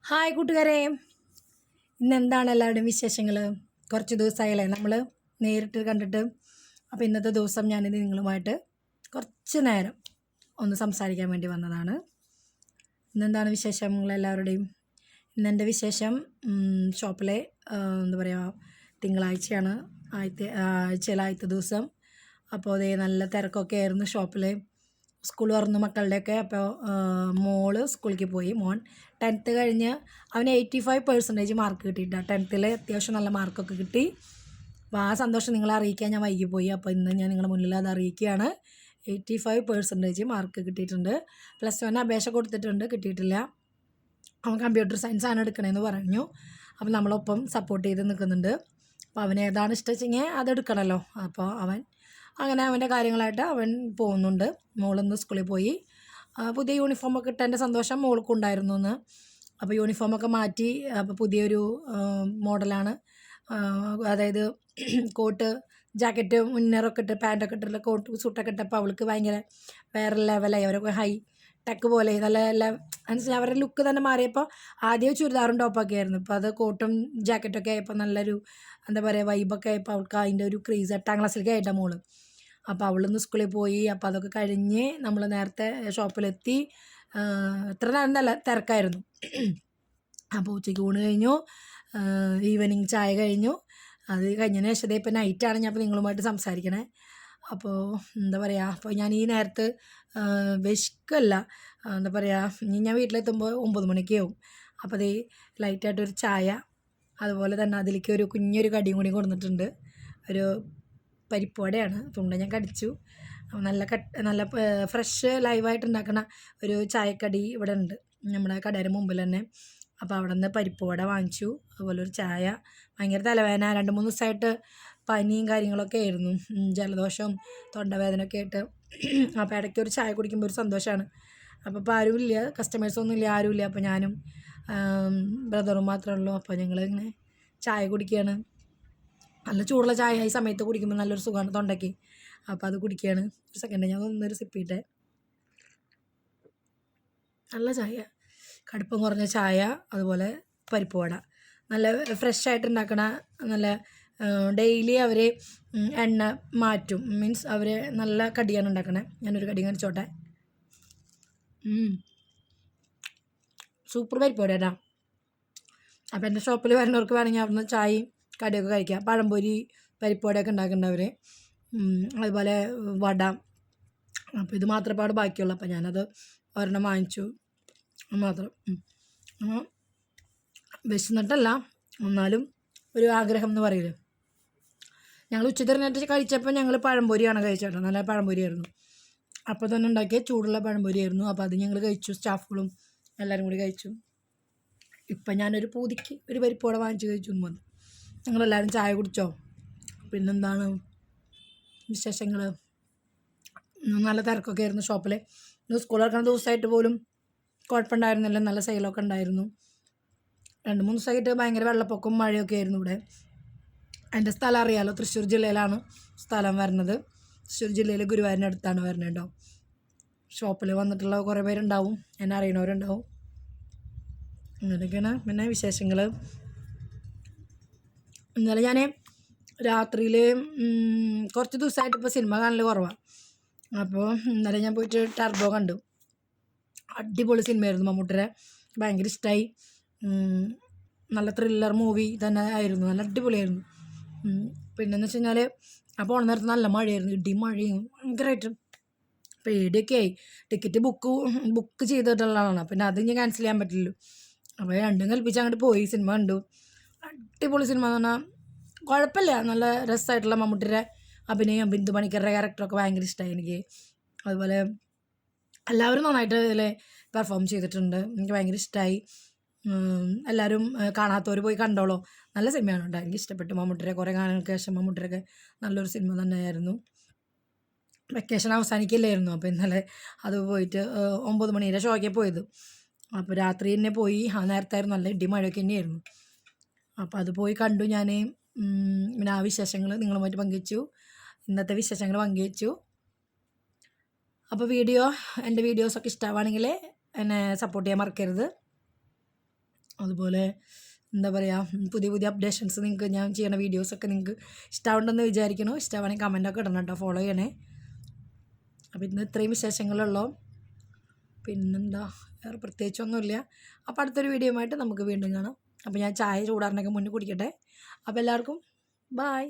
Hi കൂട്ടുകാരെ, ഇന്നെന്താണ് എല്ലാവരുടെയും വിശേഷങ്ങൾ? കുറച്ച് ദിവസമായല്ലേ നമ്മൾ നേരിട്ട് കണ്ടിട്ട്. അപ്പോൾ ഇന്നത്തെ ദിവസം ഞാനിത് നിങ്ങളുമായിട്ട് കുറച്ച് നേരം ഒന്ന് സംസാരിക്കാൻ വേണ്ടി വന്നതാണ്. ഇന്നെന്താണ് വിശേഷങ്ങളെല്ലാവരുടെയും? ഇന്നെൻ്റെ വിശേഷം ഷോപ്പിലെ എന്താ പറയുക, തിങ്കളാഴ്ചയാണ്, ആഴ്ചയിലെ ദിവസം. അപ്പോൾ അതേ നല്ല തിരക്കൊക്കെ ആയിരുന്നു ഷോപ്പിൽ. സ്കൂൾ തുറന്നു മക്കളുടെയൊക്കെ. അപ്പോൾ മോള് സ്കൂളിലേക്ക് പോയി. മോൻ 10th കഴിഞ്ഞ് അവന് 85% മാർക്ക് കിട്ടിയിട്ടാണ്. 10th അത്യാവശ്യം നല്ല മാർക്കൊക്കെ കിട്ടി. അപ്പോൾ ആ സന്തോഷം നിങ്ങളെ അറിയിക്കാൻ ഞാൻ വൈകിപ്പോയി. അപ്പോൾ ഇന്ന് ഞാൻ നിങ്ങളുടെ മുന്നിൽ അത് അറിയിക്കുകയാണ്. 85% മാർക്ക് കിട്ടിയിട്ടുണ്ട്. +1 അപേക്ഷ കൊടുത്തിട്ടുണ്ട്, കിട്ടിയിട്ടില്ല. അവൻ കമ്പ്യൂട്ടർ സയൻസ് ആണ് എടുക്കണമെന്ന് പറഞ്ഞു. അപ്പോൾ നമ്മളൊപ്പം സപ്പോർട്ട് ചെയ്ത് നിൽക്കുന്നുണ്ട്. അപ്പോൾ അവന് ഏതാണ് ഇഷ്ടം വെച്ചെങ്കിൽ അതെടുക്കണമല്ലോ. അപ്പോൾ അങ്ങനെ അവൻ്റെ കാര്യങ്ങളായിട്ട് അവൻ പോകുന്നുണ്ട്. മോളിന്ന് സ്കൂളിൽ പോയി. പുതിയ യൂണിഫോമൊക്കെ ഇട്ടതിൻ്റെ സന്തോഷം മോൾക്കുണ്ടായിരുന്നു എന്ന്. അപ്പോൾ യൂണിഫോമൊക്കെ മാറ്റി. അപ്പോൾ പുതിയൊരു മോഡലാണ്. അതായത് കോട്ട്, ജാക്കറ്റ്, മുന്നറൊക്കെ ഇട്ട് പാൻറ്റൊക്കെ ഇട്ടിട്ടുള്ള കോട്ട് സൂട്ടൊക്കെ ഇട്ടപ്പോൾ അവൾക്ക് ഭയങ്കര വേറെ ലെവലായി. അവരൊക്കെ ഹൈ ടെക്ക് പോലെ നല്ല അനുസരിച്ച് അവരുടെ ലുക്ക് തന്നെ മാറിയപ്പോൾ ആദ്യം ചുരിദാറും ടോപ്പൊക്കെ ആയിരുന്നു. ഇപ്പോൾ അത് കോട്ടും ജാക്കറ്റൊക്കെ ആയപ്പോൾ നല്ലൊരു എന്താ പറയുക വൈബൊക്കെ ആയപ്പോൾ അവൾക്ക് അതിൻ്റെ ഒരു ക്രേസ്. 8ാം ക്ലാസ്സിലേക്ക് ആയിട്ടാണ് മോള്. അപ്പോൾ അവളിന്ന് സ്കൂളിൽ പോയി. അപ്പോൾ അതൊക്കെ കഴിഞ്ഞ് നമ്മൾ നേരത്തെ ഷോപ്പിലെത്തി. ഇത്ര നേരം നല്ല തിരക്കായിരുന്നു. അപ്പോൾ ഉച്ചയ്ക്ക് ഊണ് കഴിഞ്ഞു, ഈവനിങ് ചായ കഴിഞ്ഞു. അത് കഴിഞ്ഞതിന് ശേഷം ഇപ്പോൾ നൈറ്റാണ് ഞാൻ ഇപ്പോൾ നിങ്ങളുമായിട്ട് സംസാരിക്കണേ. അപ്പോൾ എന്താ പറയുക, അപ്പോൾ ഞാൻ ഈ നേരത്ത് വിശക്കല്ല, എന്താ പറയുക, ഇനി ഞാൻ വീട്ടിലെത്തുമ്പോൾ 9 മണിക്ക് ആവും. അപ്പോൾ അത് ലൈറ്റായിട്ടൊരു ചായ, അതുപോലെ തന്നെ അതിലേക്ക് ഒരു കുഞ്ഞൊരു കടിയും കൂടി കൊടുത്തിട്ടുണ്ട്. ഒരു പരിപ്പ് വടയാണ്. തുണ്ട ഞാൻ കടിച്ചു. നല്ല ഫ്രഷ് ലൈവായിട്ട് ഉണ്ടാക്കുന്ന ഒരു ചായക്കടി ഇവിടെ ഉണ്ട് നമ്മുടെ കടയുടെ മുമ്പിൽ തന്നെ. അപ്പോൾ അവിടെ നിന്ന് പരിപ്പ് വട വാങ്ങിച്ചു, അതുപോലെ ഒരു ചായ. ഭയങ്കര തലവേദന, 2-3 ദിവസമായിട്ട് പനിയും കാര്യങ്ങളൊക്കെ ആയിരുന്നു, ജലദോഷവും തൊണ്ടവേദനയൊക്കെ ആയിട്ട്. അപ്പോൾ ഇടയ്ക്ക് ഒരു ചായ കുടിക്കുമ്പോൾ ഒരു സന്തോഷമാണ്. അപ്പോൾ ഇപ്പോൾ ആരുമില്ല, കസ്റ്റമേഴ്സൊന്നും ഇല്ല, ആരുമില്ല. അപ്പോൾ ഞാനും ബ്രദറും മാത്രമേ ഉള്ളൂ. അപ്പോൾ ഞങ്ങളിങ്ങനെ ചായ കുടിക്കുകയാണ്. നല്ല ചൂടുള്ള ചായ ഈ സമയത്ത് കുടിക്കുമ്പോൾ നല്ലൊരു സുഖമാണ് തൊണ്ടയ്ക്ക്. അപ്പോൾ അത് കുടിക്കുകയാണ്. ഒരു സെക്കൻഡ്, ഞാൻ ഒന്നൊരു സിപ്പിട്ടെ. നല്ല ചായ, കടുപ്പം കുറഞ്ഞ ചായ, അതുപോലെ പരിപ്പ് വട. നല്ല ഫ്രഷ് ആയിട്ട് ഉണ്ടാക്കണ, നല്ല ഡെയിലി അവർ എണ്ണ മാറ്റും, മീൻസ് അവർ നല്ല കടിയാണ് ഉണ്ടാക്കണേ. ഞാനൊരു കടി കാണിച്ചോട്ടെ. സൂപ്പർ പരിപ്പ് വട. അപ്പോൾ എൻ്റെ ഷോപ്പിൽ വരുന്നവർക്ക് വേണമെങ്കിൽ അവിടുന്ന് ചായയും കടിയൊക്കെ കഴിക്കാം. പഴംപൊരി, പരിപ്പ് വടയൊക്കെ ഉണ്ടാക്കുന്നുണ്ട് അവർ, അതുപോലെ വട. അപ്പോൾ ഇത് മാത്രമേ അവിടെ ബാക്കിയുള്ളൂ. അപ്പോൾ ഞാനത് ഒരെണ്ണം വാങ്ങിച്ചു മാത്രം. വിശന്നിട്ടല്ല, എന്നാലും ഒരു ആഗ്രഹം എന്ന് പറയില്ലേ. ഞങ്ങൾ ഉച്ചതിരിഞ്ഞിട്ട് കഴിച്ചപ്പോൾ ഞങ്ങൾ പഴംപൊരിയാണ് കഴിച്ചേട്ടോ. നല്ല പഴംപൊരിയായിരുന്നു. അപ്പോൾ തന്നെ ഉണ്ടാക്കിയ ചൂടുള്ള പഴംപൊരിയായിരുന്നു. അപ്പോൾ അത് ഞങ്ങൾ കഴിച്ചു, സ്റ്റാഫുകളും എല്ലാവരും കൂടി കഴിച്ചു. ഇപ്പം ഞാനൊരു പൂതിക്ക് ഒരു പരിപ്പ് വട വാങ്ങിച്ച് കഴിച്ചു എന്ന് വന്നു. ഞങ്ങളെല്ലാവരും ചായ കുടിച്ചോ? പിന്നെന്താണ് വിശേഷങ്ങൾ? നല്ല തിരക്കൊക്കെ ആയിരുന്നു ഷോപ്പിൽ. ഇന്ന് സ്കൂൾ തുറക്കുന്ന ദിവസമായിട്ട് പോലും കുഴപ്പമുണ്ടായിരുന്നില്ല, നല്ല സെയിലൊക്കെ ഉണ്ടായിരുന്നു. 2-3 ദിവസമായിട്ട് ഭയങ്കര വെള്ളപ്പൊക്കവും മഴയൊക്കെ ആയിരുന്നു ഇവിടെ. എൻ്റെ സ്ഥലം അറിയാമല്ലോ, തൃശ്ശൂർ ജില്ലയിലാണ് സ്ഥലം വരുന്നത്. തൃശ്ശൂർ ജില്ലയിൽ ഗുരുവായൂരിനടുത്താണ് വരുന്നത് കേട്ടോ. ഷോപ്പിൽ വന്നിട്ടുള്ള കുറേ പേരുണ്ടാവും, എന്നെ അറിയണവരുണ്ടാവും. അങ്ങനെയൊക്കെയാണ് പിന്നെ വിശേഷങ്ങൾ. ഇന്നലെ ഞാൻ രാത്രിയിൽ കുറച്ച് ദിവസമായിട്ട് ഇപ്പോൾ സിനിമ കാണൽ കുറവാണ്. അപ്പോൾ ഇന്നലെ ഞാൻ പോയിട്ട് ടർബോ കണ്ടു. അടിപൊളി സിനിമയായിരുന്നു. മമ്മൂട്ടിയുടെ ഭയങ്കര ഇഷ്ടമായി. നല്ല ത്രില്ലർ മൂവി തന്നെ ആയിരുന്നു, നല്ല അടിപൊളിയായിരുന്നു. പിന്നെന്ന് വെച്ച് കഴിഞ്ഞാൽ ആ പോണ നേരത്ത് നല്ല മഴയായിരുന്നു, ഇടിയും മഴയും ഭയങ്കരമായിട്ട് പേടിയൊക്കെ ആയി. ടിക്കറ്റ് ബുക്ക് ചെയ്തിട്ടുള്ളതാണ്, പിന്നെ അത് ഇനി ക്യാൻസൽ ചെയ്യാൻ പറ്റില്ലല്ലോ. അപ്പോൾ രണ്ടും കൽപ്പിച്ച് അങ്ങോട്ട് പോയി സിനിമ കണ്ടു. അടിപൊളി സിനിമ എന്ന് പറഞ്ഞാൽ കുഴപ്പമില്ല, നല്ല രസമായിട്ടുള്ള മമ്മൂട്ടിയുടെ അഭിനയം, ബിന്ദു പണിക്കരുടെ ക്യാരക്ടറൊക്കെ ഭയങ്കര ഇഷ്ടമായി എനിക്ക്. അതുപോലെ എല്ലാവരും നന്നായിട്ട് ഇതിൽ പെർഫോം ചെയ്തിട്ടുണ്ട്, എനിക്ക് ഭയങ്കര ഇഷ്ടമായി. എല്ലാവരും കാണാത്തവർ പോയി കണ്ടോളൂ, നല്ല സിനിമയാണ് കേട്ടോ, എനിക്ക് ഇഷ്ടപ്പെട്ടു. മമ്മൂട്ടിയുടെ കുറേ കാലങ്ങൾക്ക് ശേഷം മമ്മൂട്ടിയൊക്കെ നല്ലൊരു സിനിമ തന്നെയായിരുന്നു. വെക്കേഷൻ അവസാനിക്കില്ലായിരുന്നു. അപ്പോൾ ഇന്നലെ അത് പോയിട്ട് 9 മണിയുടെ ഷോയ്ക്ക് പോയത്. അപ്പോൾ രാത്രി തന്നെ പോയി, ആ നേരത്തായിരുന്നു, നല്ല ഇടി മഴയൊക്കെ തന്നെയായിരുന്നു. അപ്പോൾ അത് പോയി കണ്ടു ഞാൻ. പിന്നെ ആ വിശേഷങ്ങൾ നിങ്ങളുമായിട്ട് പങ്കുവച്ചു, ഇന്നത്തെ വിശേഷങ്ങൾ പങ്കുവച്ചു. അപ്പോൾ എൻ്റെ വീഡിയോസൊക്കെ ഇഷ്ടമാണെങ്കിൽ എന്നെ സപ്പോർട്ട് ചെയ്യാൻ മറക്കരുത്. അതുപോലെ എന്താ പറയുക, പുതിയ പുതിയ അപ്ഡേഷൻസ് നിങ്ങൾക്ക് ഞാൻ ചെയ്യണ വീഡിയോസൊക്കെ നിങ്ങൾക്ക് ഇഷ്ടമുണ്ടെന്ന് വിചാരിക്കണോ. ഇഷ്ടമാണെങ്കിൽ കമൻറ്റൊക്കെ ഇടണം കേട്ടോ, ഫോളോ ചെയ്യണേ. അപ്പോൾ ഇന്ന് ഇത്രയും വിശേഷങ്ങളുള്ളൂ. പിന്നെന്താ, വേറെ പ്രത്യേകിച്ചൊന്നുമില്ല. അപ്പോൾ അടുത്തൊരു വീഡിയോ ആയിട്ട് നമുക്ക് വീണ്ടും കാണാം. അപ്പോൾ ഞാൻ ചായ ചൂടാറിനൊക്കെ മുന്നേ കുടിക്കട്ടെ. അപ്പോൾ എല്ലാവർക്കും ബായ്.